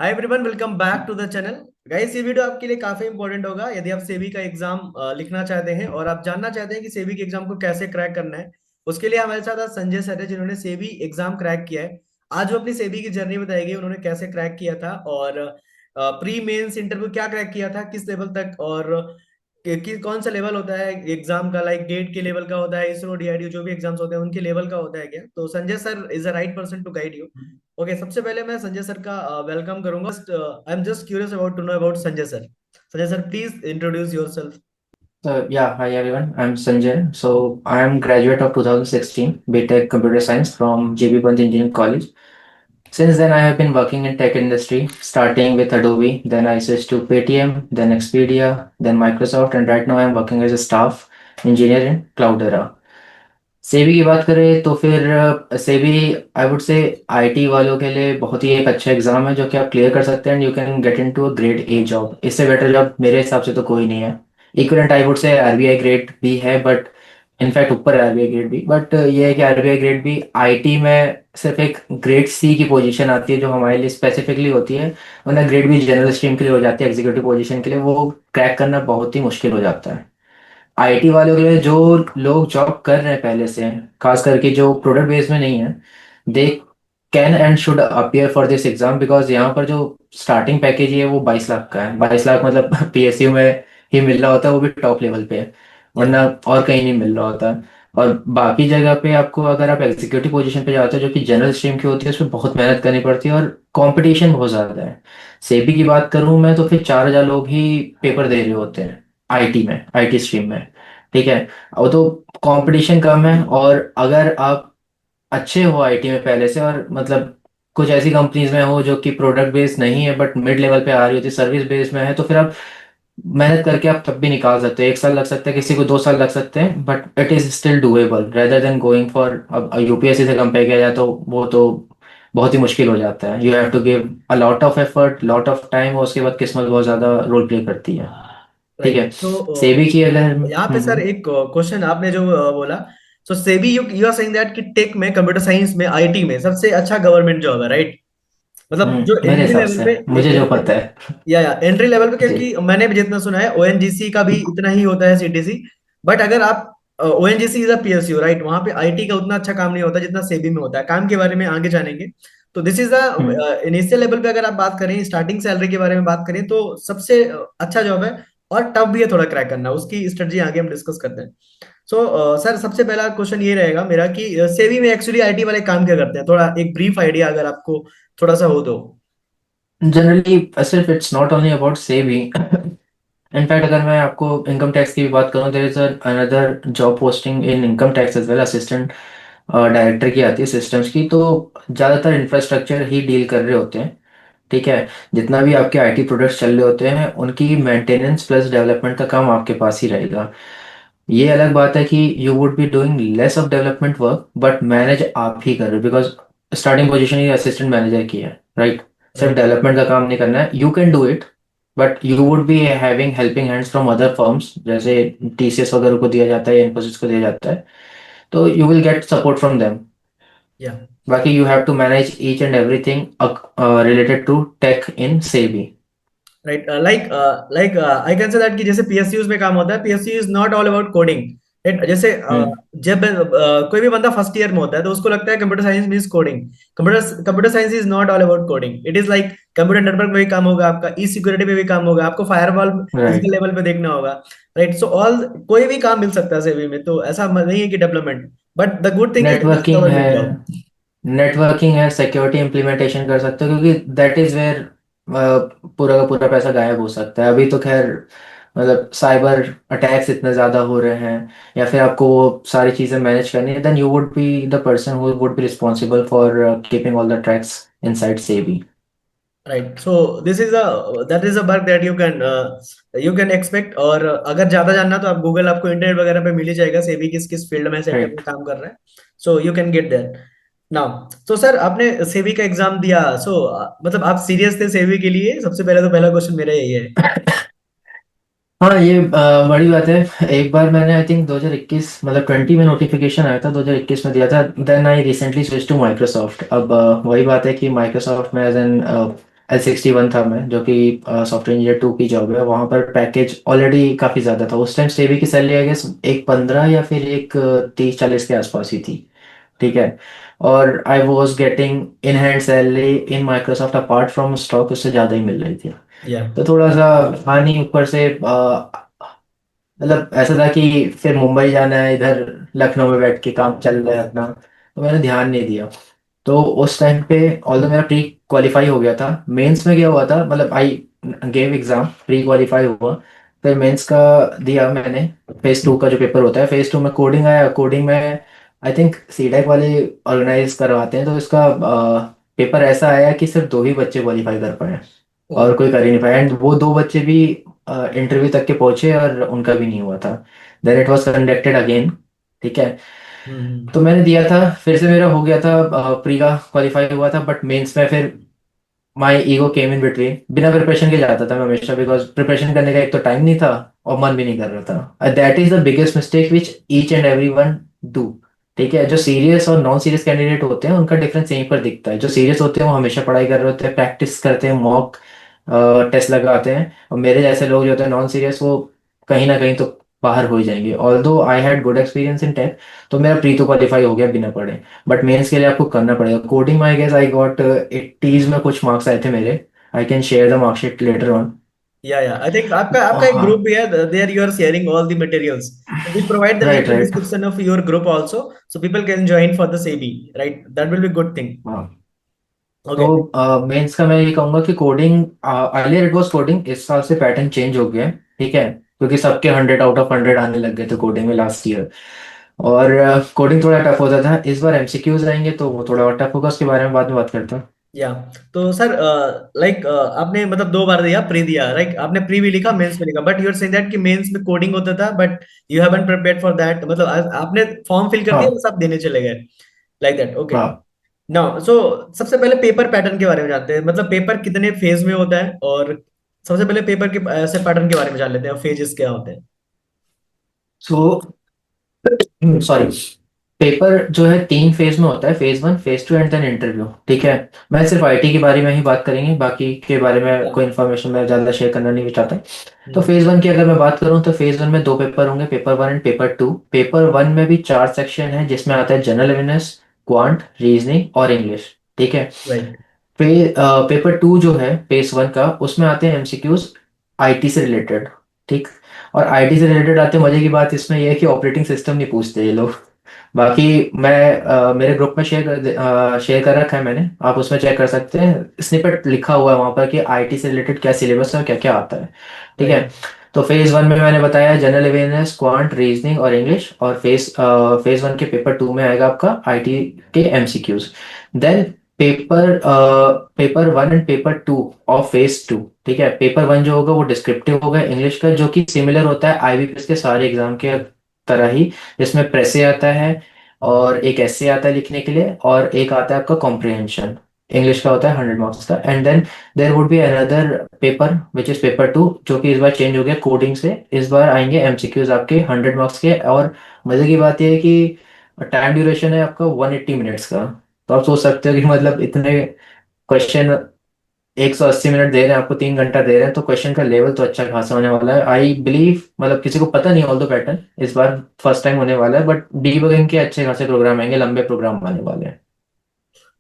Hi everyone, welcome back to the channel. Guys, ये video आपके लिए काफी इंपॉर्टेंट होगा यदि आप सेबी का एग्जाम लिखना चाहते हैं और आप जानना चाहते हैं कि सेबी के एग्जाम को कैसे क्रैक करना है। उसके लिए हमारे साथ आज संजय सर है, जिन्होंने सेबी एग्जाम क्रैक किया है। आज वो अपनी सेबी की जर्नी बताएगी, उन्होंने कैसे क्रैक किया था और प्री मेंस इंटरव्यू क्या क्रैक किया था, किस लेवल तक, और कौन सा लेवल होता है एग्जाम का, लाइक गेट के लेवल का होता है, इसरो डीआरडीओ जो भी एग्जाम्स होते हैं उनके लेवल का होता है क्या। तो Sanjay sir is a right person to guide you. Okay, सबसे पहले मैं संजय सर का वेलकम करूंगा। I am just curious about to know about Sanjay sir. Sanjay sir, please introduce yourself. So yeah, hi everyone. I'm Sanjay. So I am graduate of 2016 BTech Computer Science from JB Pant Engineering College. Since then, I have been working in tech industry, starting with Adobe. Then I switched to Paytm, then Expedia, then Microsoft, and right now I'm working as a staff engineer in Cloudera. SEBI की बात करें तो फिर SEBI I would say IT वालों के लिए बहुत ही एक अच्छा एग्जाम है जो कि आप क्लियर कर सकते हैं and you can get into a grade A job. इससे बेटर जॉब मेरे हिसाब से तो कोई नहीं है। Equivalent I would say RBI grade भी है, बट इनफैक्ट ऊपर है आरबीआई ग्रेड भी, बट ये है कि आरबीआई ग्रेड भी आईटी में सिर्फ एक ग्रेड सी की पोजीशन आती है जो हमारे लिए स्पेसिफिकली होती है। वरना ग्रेड बी जनरल स्ट्रीम के लिए हो जाती है, एग्जीक्यूटिव पोजीशन के लिए वो क्रैक करना बहुत ही मुश्किल हो जाता है। आईटी वालों के लिए जो लोग जॉब कर रहे हैं पहले से, खास करके जो प्रोडक्ट बेस में नहीं है, they can and should appear for this exam because यहाँ पर जो स्टार्टिंग पैकेज है वो 22 लाख का है। 22 लाख मतलब पीएसयू में ही मिल रहा होता है, वो भी टॉप लेवल पे है, या वरना और कहीं नहीं मिल रहा होता। और बाकी जगह पे आपको अगर आप एग्जीक्यूटिव पोजीशन पे जाते हो जो कि जनरल स्ट्रीम की होती है, उसमें बहुत मेहनत करनी पड़ती है और कंपटीशन बहुत ज़्यादा है। सेबी की बात करूं मैं तो फिर 4,000 लोग ही पेपर दे रहे होते हैं आईटी में, आईटी स्ट्रीम में। ठीक है, वो तो कंपटीशन कम है। और अगर आप अच्छे हो आईटी में पहले से और मतलब कुछ ऐसी कंपनीज में हो जो कि प्रोडक्ट बेस्ड नहीं है बट मिड लेवल पे आ रही होती है, सर्विस बेस्ड में है, तो फिर आप मेहनत करके आप तब भी निकाल सकते हो। 1 साल लग सकता है, किसी को 2 साल लग सकते हैं, but it is still doable rather than going for. अब यूपीएससी से कंपेयर किया जाए तो वो तो बहुत ही मुश्किल हो जाता है। You have to give a lot of effort, lot of time, और उसके बाद किस्मत बहुत ज्यादा रोल प्ले करती है। ठीक राइट। है। तो सेबी की अगर यहाँ पे सर एक क्वेश्चन आपने जो बोला। सो सेबी यू आर सेइंग दैट कि टेक में, कंप्यूटर साइंस में, आईटी में सबसे अच्छा गवर्नमेंट जॉब है, राइट? मतलब जो मेरे एंट्री हिसाब लेवल से, पे मुझे जो पता है। या एंट्री लेवल पे, जी। क्योंकि मैंने भी जितना सुना है ओएनजीसी का भी इतना ही होता है, सीटीसी। बट अगर आप, ONGC is a PSU, right? वहां पे आईटी का उतना अच्छा काम नहीं होता जितना सेबी में होता है। काम के बारे में आगे जानेंगे। तो this is hmm. The initial level पे अगर आप बात करें, स्टार्टिंग सैलरी के बारे में बात करें, तो सबसे अच्छा जॉब है। और टफ भी है थोड़ा क्रैक करना, उसकी स्ट्रेटजी आगे हम डिस्कस करते हैं। सो सर, सबसे पहला क्वेश्चन ये रहेगा मेरा कि सेबी में एक्चुअली आईटी वाले काम क्या करते हैं, थोड़ा एक ब्रीफ आइडिया अगर आपको थोड़ा सा हो तो। जनरली सिर्फ it's not only about saving. In fact अगर मैं आपको इनकम टैक्स की भी बात करूं, there is another job posting in income tax as well, assistant director की आती है सिस्टम्स की। तो ज़्यादातर इंफ्रास्ट्रक्चर ही डील कर रहे होते हैं। ठीक है। जितना भी आपके आईटी प्रोडक्ट्स चल रहे होते हैं उनकी मेंटेनेंस प्लस डेवलपमेंट का काम आपके पास ही रहेगा। ये अलग बात है कि you would be doing less of development work but manage आप ही कर रहे हो, बिकॉज स्टार्टिंग पोजीशन ये असिस्टेंट मैनेजर की है, राइट? सिर्फ राइट। डेवलपमेंट का काम नहीं करना है, you can do it, but you would be having helping hands from other firms जैसे टीसीएस वगैरह को दिया जाता है या इन्फोसिस को दिया जाता है। तो you will get support from them. या बाकी you have to manage each and everything related to take in SEBI. Right. Like I can say that कि जैसे पीएसयूज में काम होता है, PSU is not all about coding. Right? जैसे हम्म। जब कोई भी बंदा फर्स्ट ईयर में होता है तो उसको लगता है computer science means coding. Computer science is not all about coding, it is like computer network में भी काम होगा आपका, ई सिक्योरिटी में भी काम होगा आपको, फायरवॉल फिजिकल राइट। लेवल पे देखना होगा। राइट? सो ऑल, कोई भी काम मिल सकता है सेवी में, तो ऐसा नहीं है कि development. But the good thing is networking है, गवर्नमेंट जॉब। नेटवर्किंग है, सिक्योरिटी इम्प्लीमेंटेशन कर सकते हो, क्योंकि दैट इज वेयर पूरा का पूरा पैसा गायब हो सकता है। अभी तो खैर मतलब साइबर अटैक्स इतने ज़्यादा हो रहे हैं, या फिर आपको वो सारी चीज़ें मैनेज करनी है, then you would be the person who would be responsible for keeping all the tracks inside SEBI. Right. So this is a that is a work that you can expect. और अगर ज्यादा जानना तो आप गूगल, आपको internet वगैरह पे मिल ही जाएगा सेबी किस किस फील्ड में सेक्टर में राइट। काम कर रहा है। So you can get there now. तो सर, आपने सेबी का एग्जाम दिया। सो मतलब आप सीरियस थे सेबी के लिए? सबसे पहले तो पहला क्वेश्चन मेरा यही है। हाँ, ये बड़ी बात है। एक बार मैंने आई थिंक 2021 मतलब 20 में नोटिफिकेशन आया था, 2021 में दिया था। Then I recently switch to Microsoft. अब वही बात है कि माइक्रोसॉफ्ट में एज एन L61 था मैं, जो कि सॉफ्टवेयर इंजीनियर 2 की जॉब है। वहाँ पर पैकेज ऑलरेडी काफ़ी ज़्यादा था उस टाइम। सेबी की सैलरी आई गेस एक 15 या फिर एक 30-40 के आसपास ही थी। ठीक है। और I was getting in hand salary in Microsoft apart from stock, उससे ज़्यादा ही मिल रही थी। या तो थोड़ा सा हानि ऊपर से मतलब ऐसा था कि फिर मुंबई जाना है, इधर लखनऊ में बैठ के काम चल रहा है अपना, तो मैंने ध्यान नहीं दिया। तो उस टाइम पे ऑल्दो मेरा प्री क्वालिफाई हो गया था। मेंस में क्या हुआ था, मतलब I gave exam, pre qualify हुआ, फिर मेंस का दिया मैंने। फेज 2 का जो पेपर होता है, फेज 2 में कोडिंग आया। कोडिंग में आई थिंक सीडेक वाले ऑर्गेनाइज करवाते हैं, तो इसका पेपर ऐसा आया कि सिर्फ 2 ही बच्चे क्वालिफाई कर पाए ओ। और कोई कर ही नहीं पाया। एंड वो 2 बच्चे भी इंटरव्यू तक के पहुंचे और उनका भी नहीं हुआ था। Then it was conducted again. ठीक है। हम्म। तो मैंने दिया था, फिर से मेरा हो गया था, प्री का क्वालिफाई हुआ था, बट मेंस में फिर my ego came in between. बिना प्रिपरेशन के जाता था मैं हमेशा, बिकॉज प्रिपरेशन करने का एक तो टाइम नहीं था और मन भी नहीं कर रहा था। That is the biggest mistake which each and every one do. ठीक है। जो सीरियस और नॉन सीरियस कैंडिडेट होते हैं उनका डिफरेंस यहीं पर दिखता है। जो सीरियस होते हैं वो हमेशा पढ़ाई कर रहे होते हैं, प्रैक्टिस करते हैं, मॉक टेस्ट लगाते हैं। और मेरे जैसे लोग जो होते हैं नॉन सीरियस, वो कहीं ना कहीं तो बाहर हो ही जाएंगे। Although I had good experience in tech, तो मेरा प्री तो क्वालिफाई हो गया बिना पढ़े। बट मेंस के लिए आपको करना पड़ेगा। कोडिंग में I guess I got 80s में कुछ मार्क्स आए थे मेरे। I can share the marksheet later on. या आई थिंक आपका आपका एक ग्रुप हाँ। भी है, there you are sharing all the materials, so we'll provide the link right in right. description of your group also, so people can join for the SEBI, right? That will be good thing. हाँ। Okay. तो mains का मैं ये कहूंगा कि coding, earlier it was coding, इस साल से पैटर्न चेंज हो गया है। ठीक है, क्योंकि सबके 100 आउट ऑफ 100 आने लग गए थे कोडिंग में लास्ट ईयर। और कोडिंग थोड़ा टफ होता था। इस बार एमसीक्यूज आएंगे तो वो थोड़ा और टफ होगा, उसके बारे में बाद में बात करते हैं। या तो सर, लाइक आपने मतलब 2 बार दिया, प्री दिया, राइट? आपने प्री भी लिखा, मेंस भी लिखा, but you are saying that कि मेंस में कोडिंग होता था, but you haven't prepared for that, मतलब आपने फॉर्म फिल कर दिया, हाँ बस आप देने चले गए, लाइक दैट। ओके। हाँ। नाउ सो सबसे पहले पेपर पैटर्न के बारे में जानते हैं, मतलब पेपर कितने फेज में होता है, और सबसे पहले पेपर के ऐसे पैटर्न के बारे में जान लेते हैं, फेजेस क्या होते हैं। सो सॉरी, पेपर जो है 3 फेज में होता है, phase 1, phase 2 and then interview. ठीक है। मैं सिर्फ आईटी के बारे में ही बात करेंगे, बाकी के बारे में या। कोई इन्फॉर्मेशन मैं ज़्यादा शेयर करना नहीं चाहता। तो हम्म। फेज 1 की अगर मैं बात करूं तो फेज 1 में 2 पेपर होंगे, पेपर 1 एंड पेपर 2। पेपर 1 में भी 4 सेक्शन है, जिसमें आता है जनरल अवेयरनेस, क्वांट, रीजनिंग और इंग्लिश। ठीक है। राइट। पेपर 2 जो है फेज 1 का, उसमें आते हैं एमसीक्यूज आईटी से रिलेटेड। ठीक। और आईटी से रिलेटेड आते हैं, मजे की बात इसमें यह है कि ऑपरेटिंग सिस्टम नहीं पूछते ये लोग। बाकी मैं मेरे ग्रुप में शेयर कर रखा है मैंने, आप उसमें चेक कर सकते हैं। स्निपेट लिखा हुआ है वहां पर कि आईटी से रिलेटेड क्या सिलेबस है और क्या क्या आता है। ठीक है। राइट। तो फेज 1 में मैंने बताया जनरल अवेयरनेस, क्वांट, रीजनिंग और इंग्लिश। और फेज 1 के पेपर 2 में आएगा आपका आईटी के MCQs. Then paper 1 and paper 2 of phase 2। ठीक है। पेपर 1 जो होगा वो डिस्क्रिप्टिव होगा इंग्लिश का, जो कि सिमिलर होता है आईबीपीएस के सारे एग्जाम के तरह ही, जिसमें प्रेसे आता है और एक ऐसे आता है लिखने के लिए, और एक आता है आपका कॉम्प्रिहेंशन। इंग्लिश का होता है 100 मार्क्स का। And then there would be another paper which is paper 2, जो कि इस बार चेंज हो गया कोडिंग से। इस बार आएंगे एमसीक्यूज आपके 100 मार्क्स के। और मजे की बात यह है कि टाइम ड्यूरेशन है आपका 180 मिनट्स का। तो आप सोच सकते हो कि मतलब इतने क्वेश्चन, 180 मिनट दे रहे हैं आपको, 3 घंटा दे रहे हैं, तो क्वेश्चन का लेवल तो अच्छा खासा होने वाला है आई बिलीव। मतलब किसी को पता नहीं ऑल द पैटर्न, इस बार फर्स्ट टाइम होने वाला है, बट डीबगिंग के अच्छे खासे प्रोग्राम आएंगे, लंबे प्रोग्राम आने वाले हैं।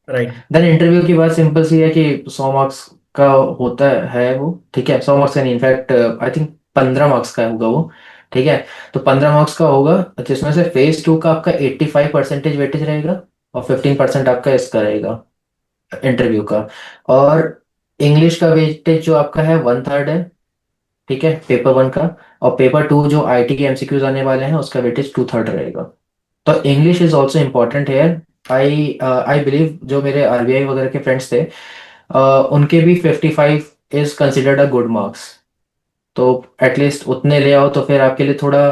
राइट। देन इंटरव्यू की बात सिंपल सी है कि 100 मार्क्स का होता है वो। ठीक है। 100 मार्क्स का नहीं, इनफैक्ट आई थिंक 15 मार्क्स का होगा वो। ठीक है। तो 15 मार्क्स का होगा, जिसमें से फेज 2 का आपका 85% वेटेज रहेगा और 15% आपका इसका रहेगा, इंटरव्यू का। और इंग्लिश का वेटेज जो आपका है 1/3 है। ठीक है, पेपर 1 का। और पेपर 2 जो आईटी के एमसीक्यूज आने वाले हैं उसका वेटेज 2/3 रहेगा। तो English is also important here. I believe जो मेरे आरबीआई वगैरह के फ्रेंड्स थे, उनके भी 55 is considered a good marks. तो एटलीस्ट उतने ले आओ तो फिर आपके लिए थोड़ा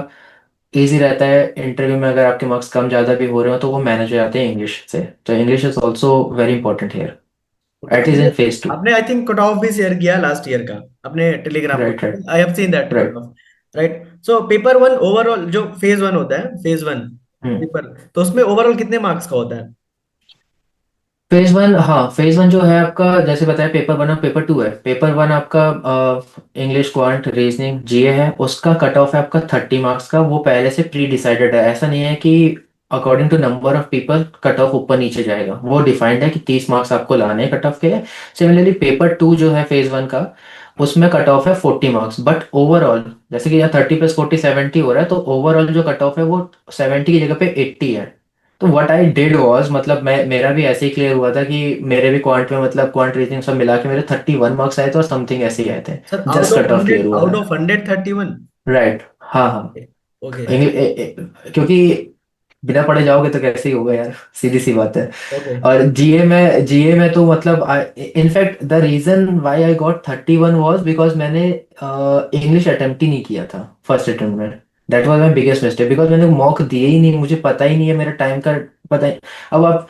इजी रहता है इंटरव्यू में। अगर आपके मार्क्स कम ज़्यादा भी हो रहे हो तो वो मैनेज हो जाते हैं इंग्लिश से। तो English is also very important here, okay. At least in phase 2। आपने आई थिंक कट ऑफ भी शेयर किया लास्ट ईयर का अपने टेलीग्राम राइट पर, right I have seen that cut right. Off. Right. So paper 1 overall, जो phase 1 होता है, phase 1 हम्म। Paper, तो उसमें ओवरऑल कितने मार्क्स का होता है? फेज 1, हाँ फेज 1 जो है आपका, जैसे बताया पेपर 1 और पेपर 2 है। पेपर 1 आपका इंग्लिश, क्वांट, रीजनिंग, जीए है। उसका कट ऑफ है आपका 30 मार्क्स का। वो पहले से प्री डिसाइडेड है, ऐसा नहीं है कि according to number of people cut off ऊपर नीचे जाएगा। वो डिफाइंड है कि 30 मार्क्स आपको लाने हैं कट ऑफ के लिए। सिमिलरली पेपर 2 जो है फेज 1 का, उसमें कट ऑफ है 40 मार्क्स। बट ओवरऑल जैसे कि यहाँ 30 + 40 70 हो रहा है, तो ओवरऑल जो कट ऑफ है वो 70 की जगह पे 80 है। तो व्हाट आई डिड वाज, मतलब मैं, मेरा भी ऐसे ही क्लियर हुआ था कि मेरे भी क्वांट में, मतलब क्वांट रीजनिंग सब मिला के मेरे 31 मार्क्स आए थे और समथिंग ऐसे ही आए थे। Sir out just of cut off clear 100, हुआ आउट था। ऑफ 131? राइट, हाँ हाँ। ओके क्योंकि बिना पढ़े जाओगे तो कैसे ही होगा यार, सीधी सी बात है। ओके। और जीए में तो मतलब in fact the reason why I got 31 was because मैंने इंग्लिश अटेम्प्ट ही नहीं किया था फर्स्ट अटेम्प्ट में। That was my biggest mistake, because मैंने मॉक दिए ही नहीं, मुझे पता ही नहीं है मेरा टाइम का पता ही। अब आप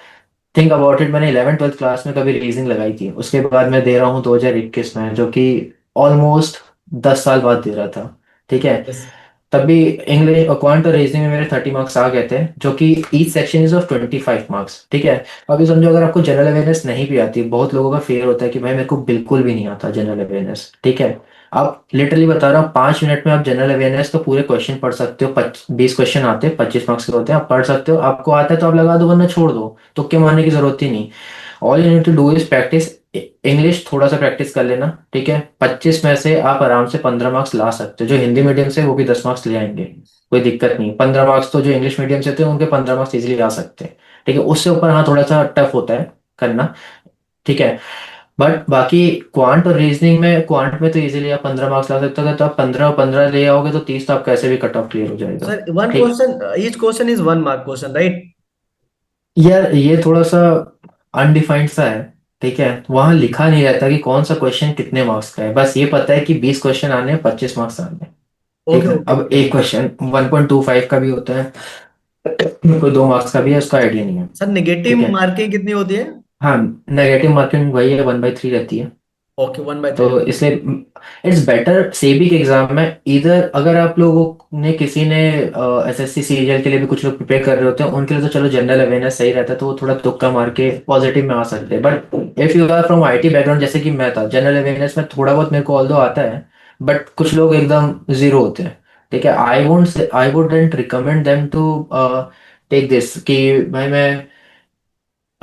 थिंक अबाउट इट, मैंने 11th 12th क्लास में कभी रीजनिंग लगाई थी, उसके बाद मैं दे रहा हूँ 2021 में, जो कि ऑलमोस्ट 10 साल बाद दे रहा था। ठीक है। यस तभी इंग्लिश और क्वांट और रीजनिंग में मेरे 30 मार्क्स आ गए थे, जो कि each section is of 25 marks. ठीक है। अभी समझो अगर आपको जनरल अवेयरनेस नहीं भी आती, बहुत लोगों का फेयर होता है कि भाई मेरे को बिल्कुल भी नहीं आता जनरल अवेयरनेस। ठीक है। आप लिटरली बता रहा हूँ, 5 मिनट में आप जनरल अवेयरनेस का पूरे क्वेश्चन पढ़ सकते हो। 20 क्वेश्चन आते हैं, 25 मार्क्स के होते हैं, आप पढ़ सकते हो। आपको आता है तो आप लगा दो, वरना छोड़ दो, तुक्के मारने की जरूरत ही नहीं। All you need to do is practice. English थोड़ा सा प्रैक्टिस कर लेना। ठीक है। 25 में से आप आराम से 15 मार्क्स ला सकते हो। जो हिंदी मीडियम से वो भी 10 मार्क्स ले आएंगे, कोई दिक्कत नहीं। 15 मार्क्स तो जो इंग्लिश मीडियम से थे उनके 15 मार्क्स इजिली आ सकते हैं। ठीक है। उससे ऊपर हाँ थोड़ा सा टफ होता है करना। ठीक है। बट बाकी क्वांट और रीजनिंग में, क्वांट में तो इजीली आप 15 मार्क्स ला सकते हो। तो आप 15 15 ले आओगे तो 30 तो आप कैसे भी कट ऑफ क्लियर हो जाएगा। सर, वन ठीक। Question, each question is 1 mark question, right? यार ये थोड़ा सा अनडिफाइंड सा है। ठीक है। वहां लिखा नहीं रहता कि कौन सा क्वेश्चन कितने मार्क्स का है, बस ये पता है कि 20 क्वेश्चन आने हैं, 25 मार्क्स आने हैं। ठीक ओके है। ओके अब ओके। एक क्वेश्चन 1.25 का भी होता है, कोई 2 मार्क्स का भी है, उसका आइडिया नहीं है। सर नेगेटिव ठीक है। मार्किंग कितनी होती है? हाँ, नेगेटिव मार्किंग वही है, 1/3 रहती है। ओके, 1/3। तो इसलिए इट्स बेटर सेबी के एग्जाम में, इधर अगर आप लोगों ने किसी ने एसएससी सीजीएल के लिए भी कुछ लोग प्रिपेयर कर रहे होते हैं, उनके लिए तो चलो जनरल अवेयरनेस सही रहता है, तो वो थोड़ा तुक्का मार के पॉजिटिव में आ सकते हैं। But if you are from IT background जैसे कि मैं था, जनरल अवेयरनेस में थोड़ा बहुत मेरे को ऑल्दो आता है, बट कुछ लोग एकदम जीरो होते हैं। ठीक है। I wouldn't recommend them to take this कि भाई मैं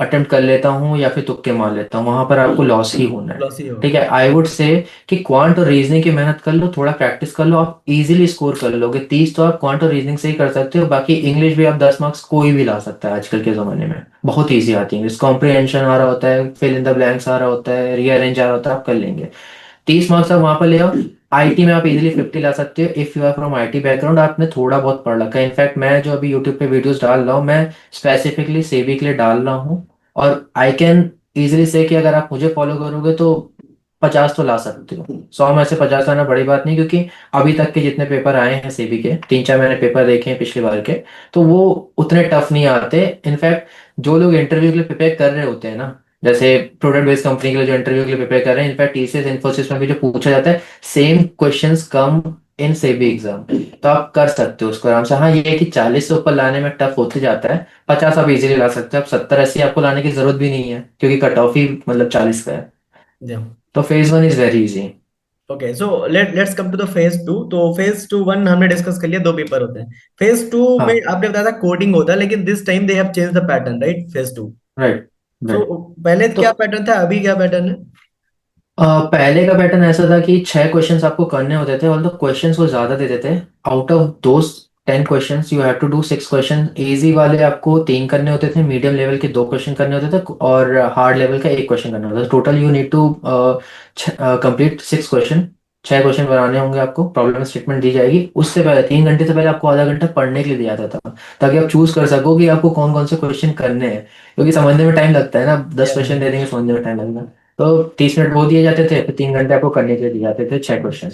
अटेम्प्ट कर लेता हूँ या फिर तुक्के मार लेता हूँ, वहां पर आपको लॉस ही होना है। लॉस ही ठीक होगा। है। आई वुड से कि क्वांट और रीजनिंग की मेहनत कर लो, थोड़ा प्रैक्टिस कर लो, आप इजीली स्कोर कर लोगे। 30 तो आप क्वांट और रीजनिंग से ही कर सकते हो। बाकी इंग्लिश भी आप 10 मार्क्स कोई भी ला सकता है आजकल के जमाने में, बहुत ईजी आती है इंग्लिश। कॉम्प्रिहेंशन आ रहा होता है, फिल इन द ब्लैंक्स आ रहा होता है, रीअरेंज आ रहा होता है, आप कर लेंगे। 30 मार्क्स आप वहां पर ले आओ। आईटी में आप इजीली 50 ला सकते हो if you are from IT background, आपने थोड़ा बहुत पढ़ रखा है। इनफैक्ट मैं जो अभी यूट्यूब पे वीडियोस डाल रहा हूँ, मैं स्पेसिफिकली सेबी के लिए डाल रहा हूँ। और आई कैन इजीली से कि अगर आप मुझे फॉलो करोगे तो 50 तो ला सकते हो। 100 में से 50 लाना बड़ी बात नहीं, क्योंकि अभी तक के जितने पेपर आए हैं सेबी के, 3 4 मैंने पेपर देखे हैं पिछली बार के, तो वो उतने टफ नहीं आते। इनफैक्ट जो लोग इंटरव्यू के लिए प्रिपेयर कर रहे होते हैं ना, जैसे प्रोडक्ट बेस्ड कंपनी के लिए जो इंटरव्यू के लिए प्रिपेयर कर रहे हैं, इनफैक्ट टीसीएस इन्फोसिस में भी जो पूछा जाता है, सेम क्वेश्चंस कम इन सेबी एग्जाम। तो आप कर सकते हो उसको आराम से। हाँ ये है कि 40 से ऊपर लाने में टफ होते जाता है। 50 आप इजीली ला सकते हो। आप 70 80 आपको लाने की जरूरत भी नहीं है, क्योंकि कट ऑफ ही मतलब 40 का है। जी। तो phase 1 is very easy. Okay, so let's come to the phase 2। तो फेज 2 1 हमने डिस्कस कर लिया, 2 पेपर होते हैं। फेज 2 में हाँ। आपने बताया था कोडिंग होता है, लेकिन this time they have change the pattern, right? Phase 2। Right. So right. पहले तो क्या पैटर्न था, अभी क्या पैटर्न है? पहले का पैटर्न ऐसा था कि 6 क्वेश्चंस आपको करने होते थे, और तो क्वेश्चंस वो ज्यादा देते थे। Out of those 10 questions you have to do 6 question. Easy वाले आपको 3 करने होते थे, मीडियम लेवल के 2 क्वेश्चन करने होते थे, और हार्ड लेवल का 1 क्वेश्चन करना होता था। Total you need to complete 6 question. 6 question बनाने होंगे आपको, प्रॉब्लम स्टेटमेंट दी जाएगी। उससे पहले 3 घंटे से पहले आपको आधा घंटा पढ़ने के लिए दिया जाता था, ताकि आप चूज कर सको कि आपको कौन कौन से क्वेश्चन करने हैं। क्योंकि समझने में टाइम लगता है ना, 10 क्वेश्चन दे देंगे, समझने में टाइम लगेगा। तो 30 मिनट वो दिए जाते थे, फिर 3 घंटे आपको करने के लिए दिए जाते थे 6 क्वेश्चन।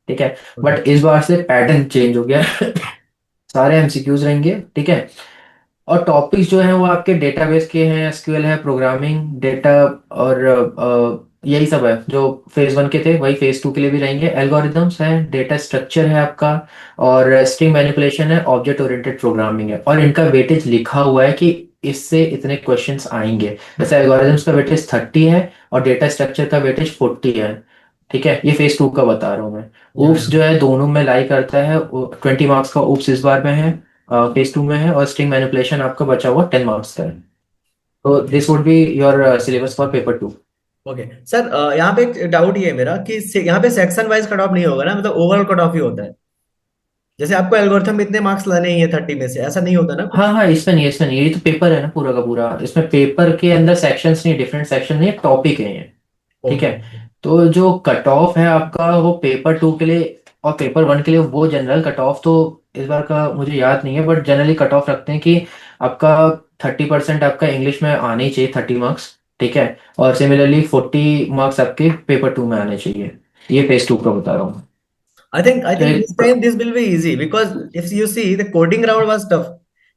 ठीक है। ओके। बट इस बार से पैटर्न चेंज हो गया। सारे एमसीक्यूज रहेंगे। ठीक है। और टॉपिक्स जो हैं वो आपके डेटाबेस के हैं, एसक्यूएल है, प्रोग्रामिंग, डेटा, और यही सब है जो फेज 1 के थे, वही फेज 2 के लिए भी रहेंगे। एल्गोरिदम्स है, डेटा स्ट्रक्चर है आपका, और स्ट्रिंग मैनिपुलेशन है, ऑब्जेक्ट ओरिएंटेड प्रोग्रामिंग है। और इनका वेटेज लिखा हुआ है कि इससे इतने क्वेश्चंस आएंगे। जैसे एल्गोरिथम्स का वेटेज 30 है और डेटा स्ट्रक्चर का वेटेज 40 है। ठीक है, ये फेज 2 का बता रहा हूँ मैं। या ऊप्स जो है दोनों में लाई करता है, 20 मार्क्स का ऊप्स इस बार में है, फेज 2 में है, और स्ट्रिंग मैनिपुलेशन आपका बचा हुआ 10 मार्क्स का है। तो okay. This would be your syllabus for paper 2। Okay sir, यहाँ पे एक डाउट ये है मेरा कि यहाँ पे सेक्शन वाइज कट ऑफ नहीं होगा ना, मतलब ओवरऑल कट ऑफ ही होता है? जैसे आपको एल्गोरिथम में इतने मार्क्स लाने ही है 30 में से, ऐसा नहीं होता ना हाँ कुछ? हाँ, इसमें नहीं, इसमें नहीं, ये तो पेपर है ना पूरा का पूरा, इसमें पेपर के अंदर सेक्शंस नहीं, डिफरेंट सेक्शन नहीं, टॉपिक है ये। ठीक ओके। है। तो जो कट ऑफ है आपका वो पेपर 2 के लिए और पेपर 1 के लिए, वो जनरल कट ऑफ तो इस बार का मुझे याद नहीं है, बट जनरली कट ऑफ रखते हैं कि आपका 30% आपका इंग्लिश में आने ही चाहिए, 30 मार्क्स। ठीक है। और सिमिलरली 40 मार्क्स आपके पेपर 2 में आने चाहिए। ये फेज 2 का बता रहा हूँ। I तो think this एक, time this will be easy because if you see the coding round was tough.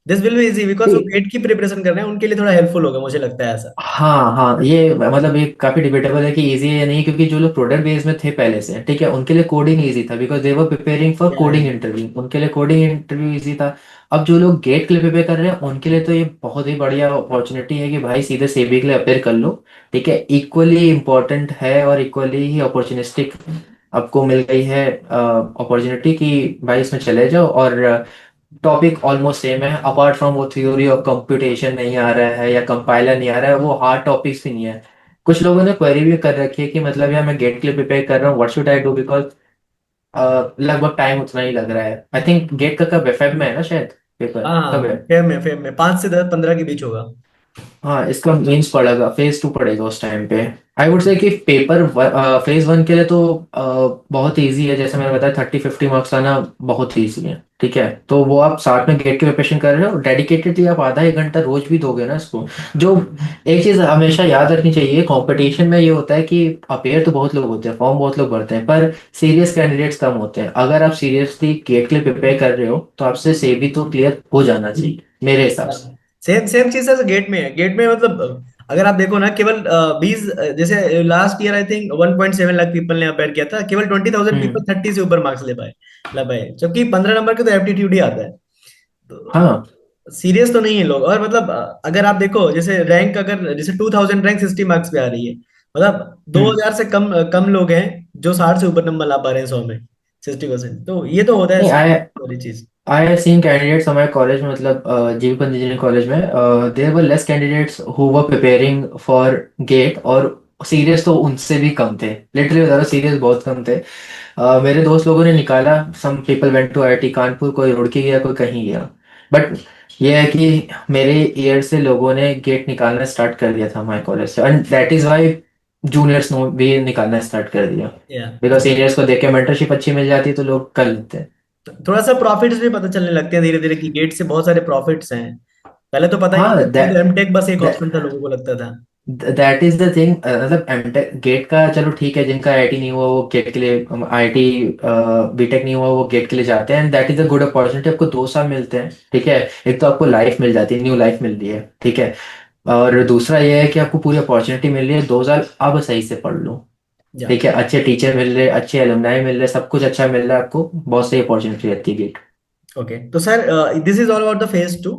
This will be easy because वो गेट की प्रिपरेशन कर रहे हैं, उनके लिए थोड़ा हेल्पफुल होगा, मुझे लगता है ऐसा। हाँ हाँ, ये मतलब ये काफी डिबेटेबल है कि इजी है या नहीं, क्योंकि जो लोग प्रोडक्ट बेस में थे पहले से, ठीक है, उनके लिए कोडिंग इजी था, because they were preparing for या कोडिंग इंटरव्यू, उनके लिए कोडिंग इंटरव्यू इजी था। अब जो लोग गेट के लिए प्रिपेयर कर रहे हैं उनके लिए तो ये बहुत ही बढ़िया अपॉर्चुनिटी है कि भाई सीधे सेबी के लिए अपेयर कर लो। ठीक है, इक्वली इंपॉर्टेंट है और इक्वली ही अपॉर्चुनिस्टिक आपको मिल गई है अपॉर्चुनिटी कि भाई इसमें चले जाओ। और टॉपिक ऑलमोस्ट सेम है, अपार्ट फ्रॉम वो थ्योरी ऑफ कंप्यूटेशन नहीं आ रहा है या कंपाइलर नहीं आ रहा है, वो हार्ड टॉपिक्स भी नहीं है। कुछ लोगों ने क्वेरी भी कर रखी है कि मतलब यार मैं गेट के लिए प्रिपेयर कर रहा हूँ, what should I do, because लगभग टाइम उतना ही लग रहा है। आई थिंक गेट का कब है, फेब में है ना शायद, पेपर हाँ कब है? हाँ, फेब में 5 से 15 के बीच होगा। हाँ, इसका मेंस पड़ेगा, फेज 2 पड़ेगा उस टाइम पे। आई वुड से कि पेपर फेज 1 के लिए तो बहुत इजी है, जैसे मैंने बताया 30-50 मार्क्स लाना बहुत इजी है। ठीक है, तो वो आप साथ में गेट की प्रिपरेशन कर रहे हो डेडिकेटेडली, आप आधा 1 घंटा रोज भी दोगे ना इसको। जो एक चीज हमेशा याद रखनी चाहिए, कंपटीशन में ये होता है कि अपेयर तो बहुत लोग होते हैं, फॉर्म बहुत लोग भरते हैं, पर सीरियस कैंडिडेट्स कम होते हैं। अगर आप सीरियसली गेट के लिए प्रिपेयर कर रहे हो तो आपसे सेबी तो क्लियर हो जाना चाहिए मेरे हिसाब से। सेम सेम चीज है गेट में है। गेट में मतलब अगर आप देखो ना, केवल 20, जैसे last year I think 1.7 lakh people ने अपेयर किया था, केवल 20,000 हम्म। पीपल 30 से ऊपर मार्क्स ले पाए, जबकि 15 नंबर के तो एप्टीट्यूड ही आता है। तो हाँ। सीरियस तो नहीं है लोग। और मतलब अगर आप देखो, जैसे रैंक, अगर जैसे 2000 रैंक 60 मार्क्स पे आ रही है, मतलब दो हम्म। हजार से कम कम लोग हैं जो 60 से ऊपर नंबर ला पा रहे हैं 100 में, 60%। तो ये तो होता है नहीं, आई सारी चीज। आई हैव सीन कैंडिडेट्स हमारे कॉलेज में, मतलब जीवी पंत इंजीनियरिंग कॉलेज में, there were less candidates who were preparing for GATE, और सीरियस तो उनसे भी कम थे, लिटरली बता रहा हूँ, सीरियस बहुत कम थे। मेरे दोस्त लोगों ने निकाला, some people went to IIT Kanpur, कोई रुड़की गया, कोई कहीं गया। बट ये है कि मेरे ईयर से लोगों ने गेट निकालना स्टार्ट कर दिया था हमारे कॉलेज से, and that is why juniors ने भी निकालना स्टार्ट कर दिया, या बिकॉज सीनियर्स को देख के मेंटरशिप अच्छी मिल जाती है तो लोग कर लेते हैं। थोड़ा सा प्रॉफिट्स भी पता चलने लगते हैं धीरे धीरे कि गेट से बहुत सारे प्रॉफिट्स हैं। पहले तो पता ही हाँ, नहीं था, तो एमटेक बस एक ऑप्शन था लोगों को लगता था। दैट इज द थिंग, मतलब एमटेक गेट का चलो ठीक है, जिनका आईआईटी नहीं हुआ वो गेट के लिए, आईआईटी बीटेक नहीं हुआ वो गेट के लिए जाते हैं, and that is a good opportunity, आपको 2 साल मिलते हैं। ठीक है, एक तो आपको लाइफ मिल जाती है, न्यू लाइफ मिल रही है। ठीक है, और दूसरा ये है कि आपको पूरी अपॉर्चुनिटी मिल रही है, 2 साल अब सही से पढ़ लो। या ठीक है, अच्छे टीचर मिल रहे, अच्छे एलुमनाई मिल रहे, सब कुछ अच्छा मिल रहा है आपको, बहुत सही अपॉर्चुनिटी रहती है गेट। ओके, तो sir this is all about the phase 2।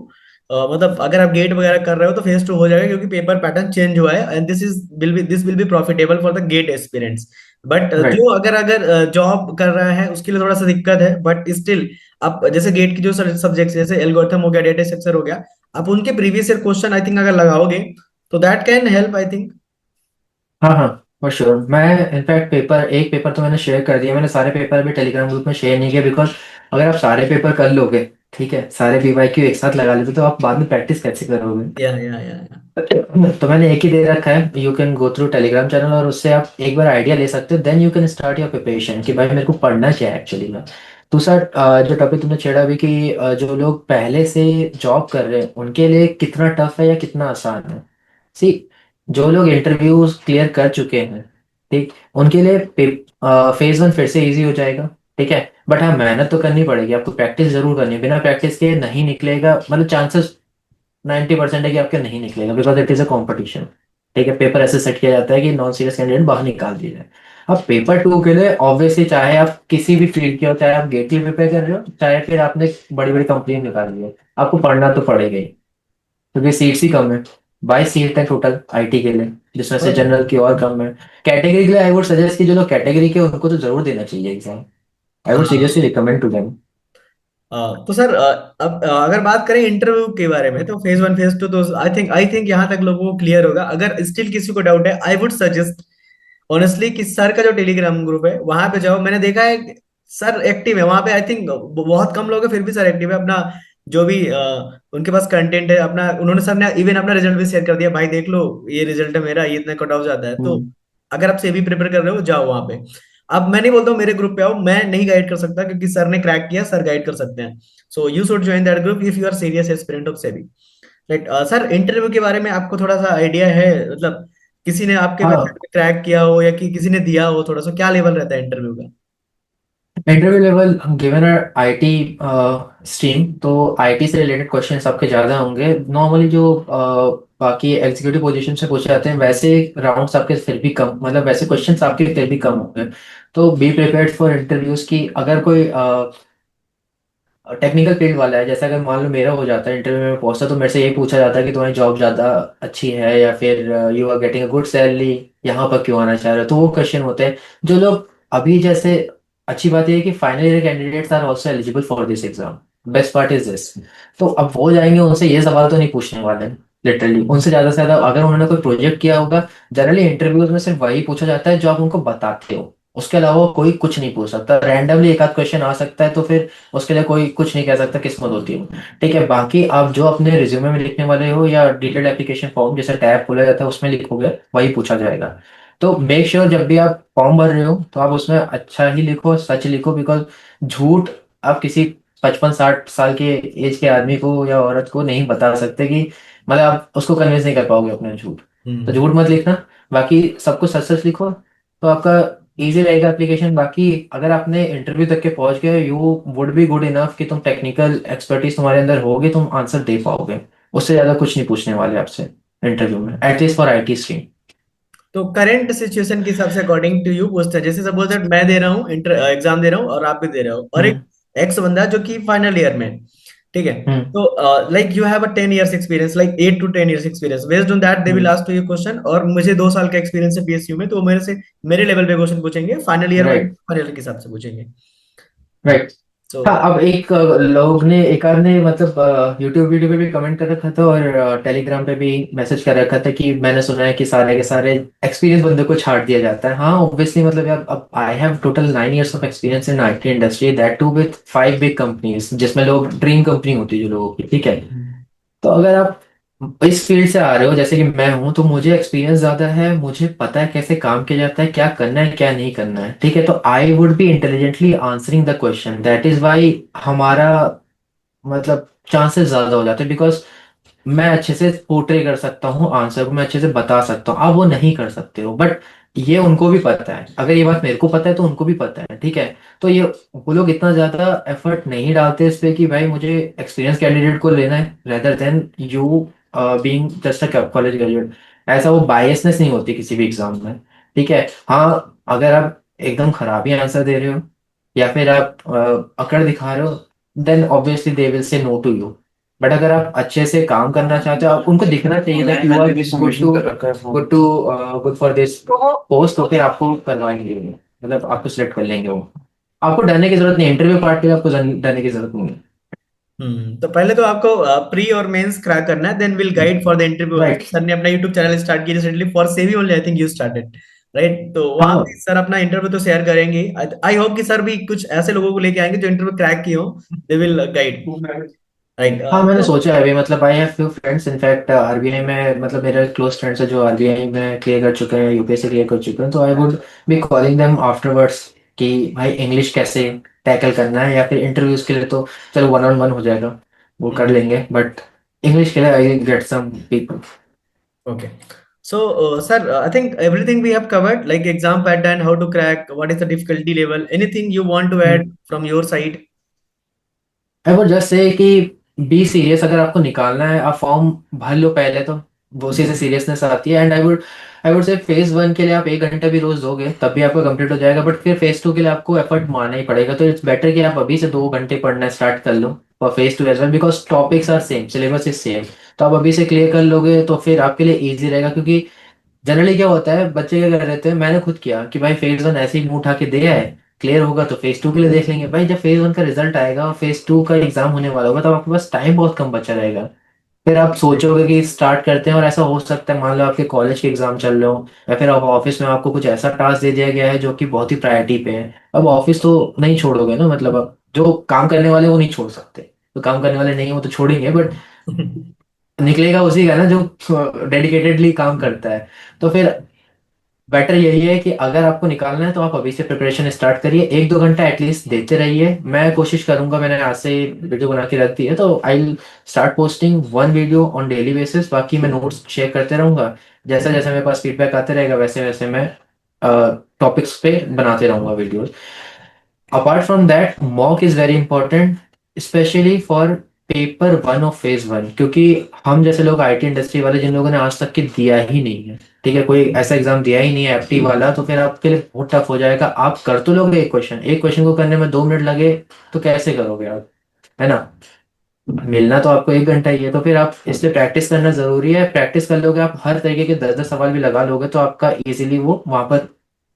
मतलब अगर आप गेट वगैरह कर रहे हो तो फेज 2 हो जाएगा, क्योंकि पेपर पैटर्न चेंज हुआ है, and this will be profitable for the GATE aspirants. But right. जो अगर अगर जॉब कर रहा है उसके लिए थोड़ा सा दिक्कत है, बट स्टिल आप जैसे गेट की जो सब्जेक्ट जैसे एल्गोरिथम हो गया, डेटा स्ट्रक्चर हो गया, आप उनके previous year question I think अगर लगाओगे तो that can help I think. हाँ हाँ, फॉर श्योर। मैं इनफैक्ट पेपर, एक पेपर तो मैंने शेयर कर दिया, मैंने सारे पेपर भी टेलीग्राम ग्रुप में शेयर नहीं किया, बिकॉज अगर आप सारे पेपर कर लोगे, ठीक है, सारे पीवाईक्यू एक साथ लगा लेते तो आप बाद में प्रैक्टिस कैसे करोगे? या तो मैंने एक ही दे रखा है, you can go through Telegram channel, और उससे आप एक बार आइडिया ले सकते हो, then you can start your preparation कि भाई मेरे को पढ़ना क्या है एक्चुअली में। दूसरा जो टॉपिक तुमने छेड़ा अभी कि जो लोग पहले से जॉब कर रहे हैं उनके लिए कितना टफ है या कितना आसान है। सी, जो लोग इंटरव्यूज क्लियर कर चुके हैं, ठीक, उनके लिए फेज 1 फिर से इजी हो जाएगा। ठीक है, बट हाँ, मेहनत तो करनी पड़ेगी, आपको प्रैक्टिस जरूर करनी है, बिना प्रैक्टिस के नहीं निकलेगा, मतलब चांसेस 90% है कि आपके नहीं निकलेगा, because it is a competition. ठीक है, पेपर ऐसे सेट किया जाता है कि नॉन सीरियस कैंडिडेट बाहर निकाल दिया जाए। अब पेपर 2 के लिए ऑब्वियसली, चाहे आप किसी भी फील्ड के हो, चाहे आप गेट के लिए प्रिपेयर कर रहे हो, चाहे फिर आपने बड़ी बड़ी कंपनी निकाल ली है, आपको पढ़ना तो पड़ेगा ही। क्योंकि सीट्स ही कम है। 22 सीट है टोटल आईटी के लिए, जिसमें से ओके। जनरल की और कम है। कैटेगरी के लिए आई वुड सजेस्ट कि जो लोग कैटेगरी के उनको तो जरूर देना चाहिए एग्जाम। आई वुड हाँ। Seriously recommend to them. तो सर अब अगर बात करें इंटरव्यू के बारे में, तो फेज वन फेज टू तो आई थिंक यहाँ तक लोगों को क्लियर होगा। अगर स्टिल किसी को डाउट है, आई वुड सजेस्ट ऑनेस्टली कि सर का जो टेलीग्राम ग्रुप है वहां पे जाओ। मैंने देखा है कि सर एक्टिव है वहां पे। आई थिंक बहुत कम लोग हैं, फिर भी सर एक्टिव है। अपना जो भी उनके पास कंटेंट है अपना, उन्होंने सर ने इवन अपना रिजल्ट भी शेयर कर दिया, भाई देख लो ये रिजल्ट है मेरा, ये इतना कट ऑफ जाता है। तो हम्म। अगर आप सेवी प्रिपेयर कर रहे हो जाओ वहां पे। अब मैं नहीं बोलता हूँ मेरे ग्रुप पे आओ, मैं नहीं गाइड कर सकता क्योंकि सर ने क्रैक किया, सर गाइड कर सकते हैं। So you should join that group if you are serious aspirant of SEBI. Right sir, interview के बारे में आपको थोड़ा सा आइडिया है? मतलब किसी ने आपके मेथड हाँ, में क्रैक किया हो या कि किसी ने दिया हो, थोड़ा सा क्या लेवल रहता है इंटरव्यू का? Interview level given IT stream, तो आईटी से रिलेटेड क्वेश्चन आपके ज़्यादा होंगे। नॉर्मली जो बाकी एग्जीक्यूटिव पोजीशन से पूछे जाते हैं वैसे राउंड्स आपके फिर भी कम, मतलब वैसे क्वेश्चंस आपके फिर भी कम होंगे। तो बी प्रिपेयर्ड फॉर इंटरव्यूज की। अगर कोई टेक्निकल फील्ड वाला है, जैसे अगर मान लो मेरा हो जाता है इंटरव्यू में पहुंचता, तो मेरे से ये पूछा जाता है कि तुम्हारी जॉब ज़्यादा अच्छी है या फिर you are getting a good salary, यहाँ पर क्यों आना चाह रहे हो। तो वो क्वेश्चन होते हैं जो लोग अभी जैसे। अच्छी बात यह है कि final year candidates are also eligible for this exam. Best part is this. तो अब वो जाएंगे, उनसे ये सवाल तो नहीं पूछने वाले हैं। लिटरली उनसे ज़्यादा से ज़्यादा अगर उन्होंने कोई प्रोजेक्ट किया होगा, जनरली इंटरव्यूज में सिर्फ वही पूछा जाता है जो आप उनको बताते हो। उसके अलावा कोई कुछ नहीं पूछ सकता। रैंडमली एक आध क्वेश्चन आ सकता है, तो फिर उसके लिए कोई कुछ नहीं कह सकता, किस्मत होती है। ठीक है, बाकी आप जो अपने रिज्यूमे में लिखने वाले हो या डिटेल्ड एप्लीकेशन फॉर्म जैसे टैब खोला जाता है उसमें लिखोगे, वही पूछा जाएगा। तो मेक श्योर जब भी आप फॉर्म भर रहे हो तो आप उसमें अच्छा ही लिखो, सच लिखो। बिकॉज झूठ आप किसी 55-60 साल के एज के आदमी को या औरत को नहीं बता सकते कि, मतलब आप उसको कन्विंस नहीं कर पाओगे अपना झूठ। तो हम्म। झूठ मत लिखना। बाकी सब कुछ सच सच लिखो, तो आपका इजी रहेगा एप्लीकेशन। बाकी अगर आपने इंटरव्यू तक के पहुंच गए, you would be good enough कि तुम टेक्निकल एक्सपर्टीज तुम्हारे अंदर होगी, तुम आंसर दे पाओगे। उससे ज्यादा कुछ नहीं पूछने वाले आपसे इंटरव्यू में, एटलीस्ट फॉर आईटी स्ट्रीम। तो करंट सिचुएशन के हिसाब से अकॉर्डिंग टू यू पूछते हैं, जैसे सपोज दैट मैं दे रहा हूँ इंटर एग्जाम दे रहा हूँ और आप भी दे रहे हो, और एक हम्म। एक्स बंदा है जो कि फाइनल ईयर में है, ठीक है? हम्म। तो like you have a 10 years experience, like 8 to 10 years experience, based on that they will hmm. Ask you question. और मुझे 2 साल का एक्सपीरियंस है पीएसयू में, तो वो मेरे से मेरे लेवल पे क्वेश्चन पूछेंगे, final year wise right. Final के हिसाब से पूछेंगे। राइट। सो हाँ, अब एक लोग ने एक आध ने मतलब यूट्यूब वीडियो पे भी कमेंट कर रखा था और टेलीग्राम पे भी मैसेज कर रखा था कि मैंने सुना है कि सारे के सारे एक्सपीरियंस बंदे को छाट दिया जाता है। हाँ ऑब्वियसली, मतलब यार अब I have total 9 years of experience in IT industry, that too with 5 big companies, जिसमें लोग ड्रीम कंपनी होती है जो लोगों की, ठीक है। तो अगर आप इस फील्ड से आ रहे हो जैसे कि मैं हूं, तो मुझे एक्सपीरियंस ज्यादा है, मुझे पता है कैसे काम किया जाता है, क्या करना है क्या नहीं करना है, ठीक है। तो I would be intelligently answering the question, that is why हमारा मतलब चांसेस ज्यादा हो जाते हैं। बिकॉज मैं अच्छे से पोर्ट्रे कर सकता हूँ आंसर को, मैं अच्छे से बता सकता हूँ, आप वो नहीं कर सकते हो। बट ये उनको भी पता है, अगर ये बात मेरे को पता है तो उनको भी पता है, ठीक है। तो ये वो लोग इतना ज्यादा एफर्ट नहीं डालते इस पे कि भाई मुझे एक्सपीरियंस कैंडिडेट को लेना है, rather than you being just a college graduate. ऐसा वो बायसनेस नहीं होती किसी भी एग्जाम में, ठीक है। हाँ, अगर आप एकदम खराब ही आंसर दे रहे हो या फिर आप अकड़ दिखा रहे हो, then obviously they will say no to you. But अगर आप अच्छे से काम करना चाहते हो, आप उनको दिखना चाहिए that you are good for this post, तो फिर आपको करवाएंगे वो, मतलब आपको सिलेक्ट कर लेंगे वो। आपको डरने की जरूरत नहीं, इंटरव्यू पार्ट के लिए आपको डरने की जरूरत नहीं तो पहले तो आपको प्री और मेंस क्रैक करना है, देन विल है। Guide for the interview. Right. Sir ने अपना यूट्यूब चैनल स्टार्ट किया रिसेंटली फॉर सेवी only, I think you started, right? तो वहां हाँ। पे सर अपना इंटरव्यू तो शेयर करेंगे। आई होप कि सर भी कुछ ऐसे लोगों को लेके आएंगे जो इंटरव्यू क्रैक किए हो, दे विल गाइड, राइट? हाँ, मैंने तो सोचा है अभी, मतलब I have few friends in fact RBI में, मतलब मेरे क्लोज फ्रेंड्स हैं जो आरबीआई में क्लियर कर चुके हैं, यूपीएससी क्लियर कर चुके हैं। तो I would be calling them afterwards कि भाई इंग्लिश कैसे टैकल करना है, या फिर इंटरव्यूज के लिए तो चलो वन ऑन वन हो जाएगा, वो कर लेंगे। बट इंग्लिश के लिए I get some people. okay. So sir, I think everything we have covered, like exam pattern, how to crack, what is the difficulty level, anything you want to add from your side? I would just say कि be serious, अगर आपको निकालना है आप form भर लो पहले, तो वो उसी से सीरियसनेस आती है। And I would say phase one के लिए आप 1 घंटा भी रोज दोगे तब भी आपका कंप्लीट हो जाएगा, बट फिर फेज टू के लिए आपको एफर्ट मारना ही पड़ेगा। तो इट्स बेटर कि आप अभी से 2 घंटे पढ़ना स्टार्ट कर लो for phase two as well, because topics are same, syllabus is same. तो आप अभी से क्लियर कर लोगे तो फिर आपके लिए ईजी रहेगा, क्योंकि जनरली क्या होता है, बच्चे क्या कर रहे थे, मैंने खुद किया कि भाई फेज वन ऐसे ही मुंह उठा के दे आए, क्लियर होगा तो फेज टू के लिए देख लेंगे। भाई जब फेज वन का रिजल्ट आएगा और फेज टू का एग्जाम होने वाला होगा, तब आपके पास टाइम बहुत कम बचा रहेगा। फिर आप सोचोगे कि स्टार्ट करते हैं, और ऐसा हो सकता है मान लो आपके कॉलेज के एग्जाम चल रहे हो, या फिर आप ऑफिस में आपको कुछ ऐसा टास्क दे दिया गया है जो कि बहुत ही प्रायोरिटी पे है। अब ऑफिस तो नहीं छोड़ोगे ना, मतलब अब जो काम करने वाले वो नहीं छोड़ सकते, तो काम करने वाले नहीं है वो तो छोड़ेंगे, बट निकलेगा उसी का ना जो डेडिकेटेडली काम करता है। तो फिर बेटर यही है कि अगर आपको निकालना है तो आप अभी से प्रिपरेशन स्टार्ट करिए, 1-2 घंटा एटलीस्ट देते रहिए। मैं कोशिश करूंगा, मैंने आज से वीडियो बना के रख दी है, तो I start posting 1 video on daily basis. बाकी मैं नोट्स शेयर करते रहूंगा, जैसा जैसा मेरे पास फीडबैक आते रहेगा वैसे वैसे मैं टॉपिक्स पे बनाते रहूंगा videos. Apart from that, mock is very important, specially for paper one of phase one, क्योंकि हम जैसे लोग आईटी इंडस्ट्री वाले जिन लोगों ने आज तक के दिया ही नहीं है, ठीक है, कोई ऐसा एग्जाम दिया ही नहीं है एफटी वाला, तो फिर आपके लिए बहुत टफ हो जाएगा। आप कर तो लोगे एक क्वेश्चन को करने में 2 मिनट लगे, तो कैसे करोगे आप, है ना? मिलना तो आपको 1 घंटा ही है, तो फिर आप इसलिए प्रैक्टिस करना जरूरी है। प्रैक्टिस कर लोगे आप, हर तरीके के 10-10 सवाल भी लगा लोगे, तो आपका इजीली वो वहां पर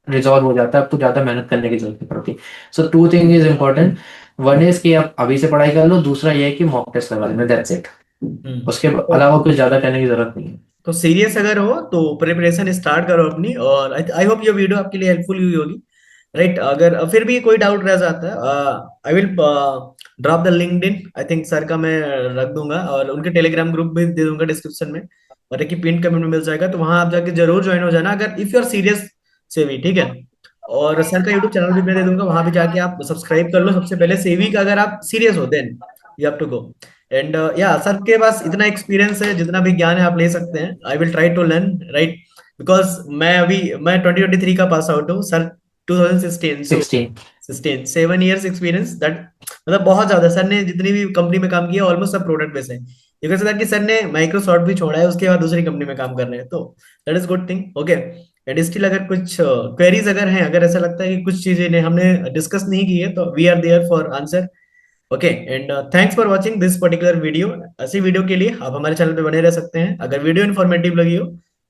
रिजॉल्व हो जाता है, आपको ज्यादा मेहनत करने की जरूरत नहीं पड़ती। सो 2 thing is important. One is कि आप अभी से पढ़ाई कर लो, दूसरा ये है कि मॉक टेस्ट लगा लेना, दैट्स इट। उसके तो अलावा कुछ ज्यादा करने की जरूरत नहीं है। तो सीरियस अगर हो तो प्रिपरेशन स्टार्ट करो अपनी, और आई होप ये वीडियो आपके लिए हेल्पफुल हुई होगी। राइट, अगर फिर भी कोई डाउट रह जाता है, I will drop the LinkedIn, I think sir का मैं रख दूंगा, और उनके टेलीग्राम ग्रुप भी दे दूंगा डिस्क्रिप्शन में, और एक ही पिन कमेंट में मिल जाएगा, तो वहां आप जाके जरूर ज्वाइन हो जाना अगर इफ यू आर सीरियस से भी, ठीक है। और सर का यूट्यूब चैनल भी मैं दे दूंगा, वहां भी जाके आप सब्सक्राइब कर लो सबसे पहले सेवी का, अगर आप सीरियस हो then you have to go. And या सर के पास इतना एक्सपीरियंस है, जितना भी ज्ञान है आप ले सकते हैं, I will try to learn, right. Because मैं 2023 का पास आउट हूँ sir, 2016, so 16। 16 7 years experience that, मतलब बहुत ज्यादा। सर ने जितनी भी कंपनी में काम किया ऑलमोस्ट सब प्रोडक्ट बेस है, ये कह सकता है कि सर ने माइक्रोसॉफ्ट भी छोड़ा है, उसके बाद दूसरी कंपनी में काम कर रहे हैं, तो that is good thing, okay. And still अगर कुछ क्वेरीज अगर हैं, अगर ऐसा लगता है कि कुछ चीजें ने हमने डिस्कस नहीं की है, तो we are there for answer, okay. And thanks for watching this particular video. ऐसी वीडियो के लिए आप हमारे चैनल पे बने रह सकते हैं। अगर वीडियो इन्फॉर्मेटिव लगी हो,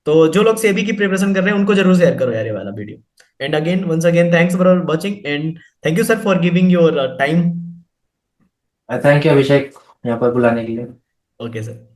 तो जो लोग सेबी की प्रिपरेशन कर रहे हैं उनको जरूर शेयर करो यार ये वाला video. And again once again thanks for watching, and thank you sir for giving your time. Thank you Abhishek, यहाँ पर बुलाने के लिए। Okay sir.